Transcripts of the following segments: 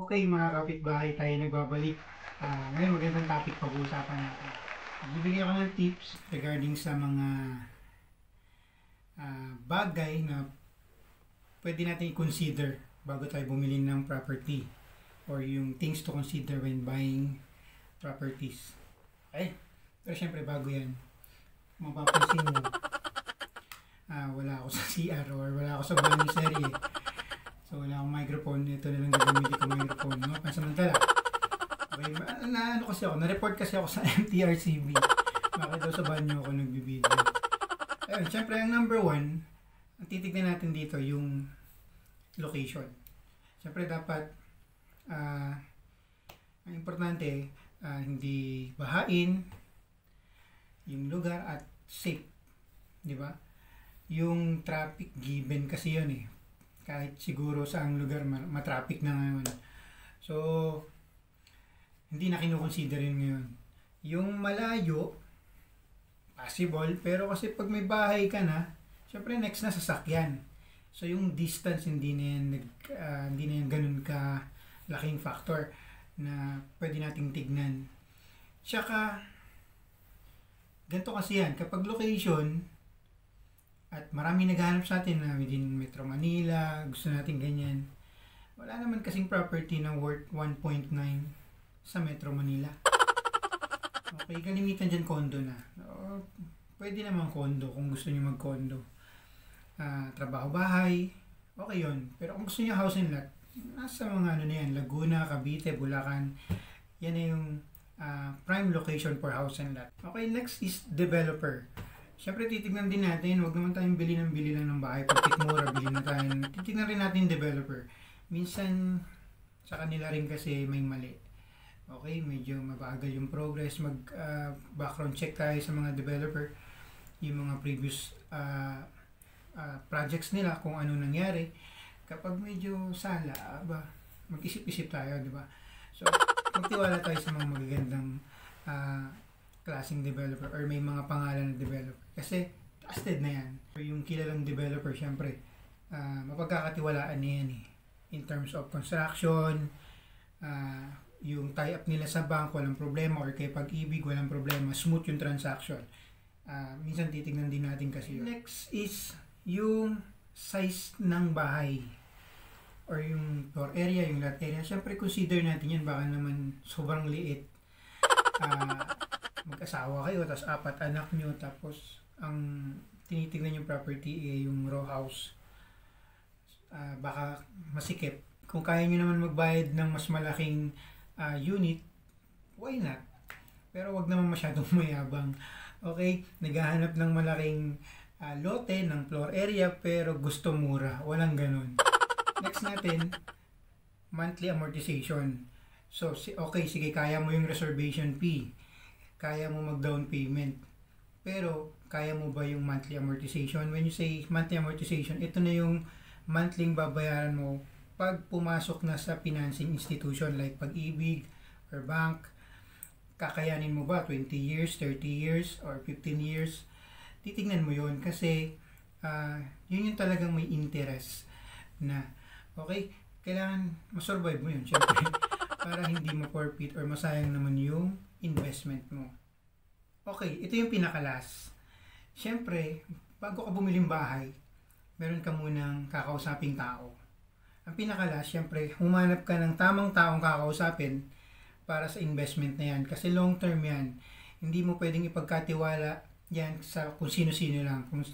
Okay, mga kapitbahay, tayo nagbabalik. Ngayon, magandang topic pag-uusapan natin. Bibigyan ako ng tips regarding sa mga bagay na pwede natin i-consider bago tayo bumili ng property or yung things to consider when buying properties. Okay? Pero syempre, bago yan, mapapansin mo, wala ako sa CR or wala ako sa banyo serye. So, wala akong microphone. Ito na lang gagamitin ko microphone. No? Pansamantala. Okay, ano kasi ako, na-report kasi ako sa MTRCB. Bakit daw sa banyo ako nagbibideo. Ayun, syempre, ang number one, ang titignan natin dito, yung location. Syempre, dapat, ang importante, hindi bahain, yung lugar at safe. Di ba? Yung traffic given kasi yun eh. Kahit siguro sa ang lugar matraffic na ngayon. So, hindi na kinukonsider yun ngayon. Yung malayo, possible, pero kasi pag may bahay ka na, syempre next na sasakyan. So, yung distance, hindi na yan ganun ka laking factor na pwede nating tignan. Tsaka, ganito kasi yan, kapag location, at marami naghahanap sa atin na within Metro Manila, gusto natin ganyan. Wala naman kasing property na worth 1.9 sa Metro Manila. Okay, kalimitan dyan condo na. Pwede naman condo kung gusto niyo mag-condo. Trabaho-bahay, okay yun. Pero kung gusto niyo house and lot, nasa mga ano na yan, Laguna, Cavite, Bulacan, yan na yung prime location for house and lot. Okay, next is developer. Siyempre, titignan din natin, huwag naman tayong bili lang ng bahay. Pagkit mura, bili na tayo. Titignan rin natin developer. Minsan, sa kanila rin kasi may mali. Okay, medyo mabagal yung progress. Background check tayo sa mga developer. Yung mga previous projects nila, kung ano nangyari. Kapag medyo sala, mag-isip-isip tayo, di ba? So, magtiwala tayo sa mga magagandang klaseng developer or may mga pangalan na developer. Kasi trusted na yan. Yung kilalang developer, syempre, mapagkakatiwalaan na yan eh. In terms of construction, yung tie-up nila sa bank, walang problema, or kay Pag-ibig, walang problema, smooth yung transaction. Minsan titignan din natin kasi yun. Next is yung size ng bahay or yung floor area, yung lot area. Syempre, consider natin yan. Baka naman sobrang liit. Mag-asawa kayo, tapos 4 anak nyo, tapos ang tinitignan yung property yung row house. Baka masikip. Kung kaya nyo naman magbayad ng mas malaking unit, why not? Pero wag naman masyadong mayabang. Okay? Naghahanap ng malaking lote ng floor area pero gusto mura. Walang ganun. Next natin, monthly amortization. So, okay, sige, kaya mo yung reservation fee. Kaya mo mag-down payment. Pero, kaya mo ba yung monthly amortization? When you say monthly amortization, ito na yung monthly babayaran mo pag pumasok na sa financing institution like Pag-ibig or bank. Kakayanin mo ba 20 years, 30 years, or 15 years? Titignan mo yun kasi yun yung talagang may interest na, okay, kailangan masurvive mo yun, syempre, para hindi mo forfeit or masayang naman yung investment mo. Okay, ito yung pinakalas. Siyempre, bago ka bumiling bahay, meron ka munang kakausaping tao. Ang pinakalas, siyempre, humanap ka ng tamang taong kakausapin para sa investment na yan. Kasi long term yan. Hindi mo pwedeng ipagkatiwala yan sa kung sino-sino lang. Kung,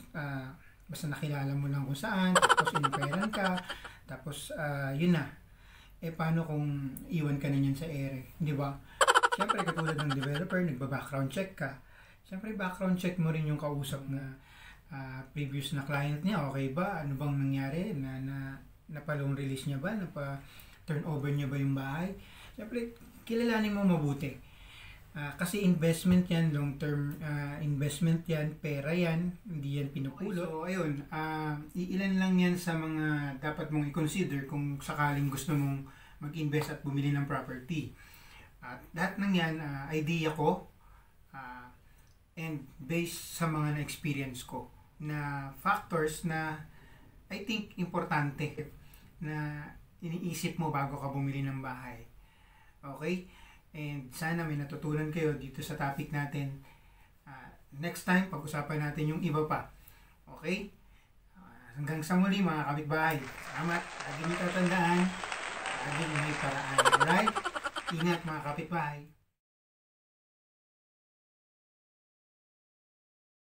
basta nakilala mo lang kung saan, tapos iniperan ka, tapos yun na. Paano kung iwan ka na yan sa ere? Di ba? Siyempre, katulad ng developer, nagba-background check ka. Siyempre, background check mo rin yung kausap na previous na client niya. Okay ba? Ano bang nangyari? Napa-loan release niya ba? Napa-turnover niya ba yung bahay? Siyempre, kilalanin mo mabuti. Kasi investment yan, long-term investment yan, pera yan, hindi yan pinupulo. So, ayun, iilan lang yan sa mga dapat mong i-consider kung sakaling gusto mong mag-invest at bumili ng property. Lahat ng yan, idea ko and based sa mga na-experience ko na factors na I think importante na iniisip mo bago ka bumili ng bahay. Okay? And sana may natutunan kayo dito sa topic natin. Next time, pag-usapan natin yung iba pa. Okay? Hanggang sa muli mga kapitbahay. Salamat. Lagi niyo tatandaan, lagi may paraan. Alright? Ingat mga kapitbahay.